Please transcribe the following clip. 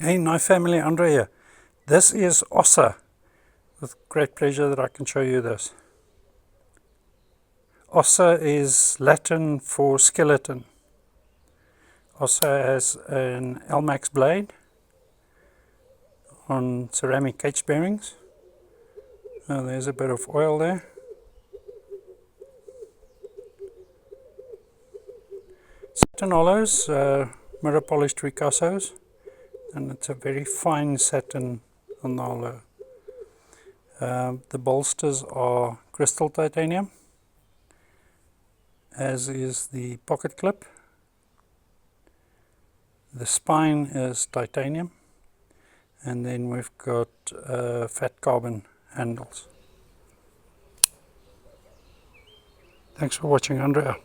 Hey, Knife Family, Andre here. This is OSSA. With great pleasure that I can show you this. OSSA is Latin for skeleton. OSSA has an Elmax blade on ceramic cage bearings. Oh, there's a bit of oil there. Satin hollows, mirror polished ricassos, and it's a very fine satin on the hollow. The bolsters are crystal titanium, as is the pocket clip. The spine is titanium, and then we've got fat carbon handles. Thanks for watching, Andrea.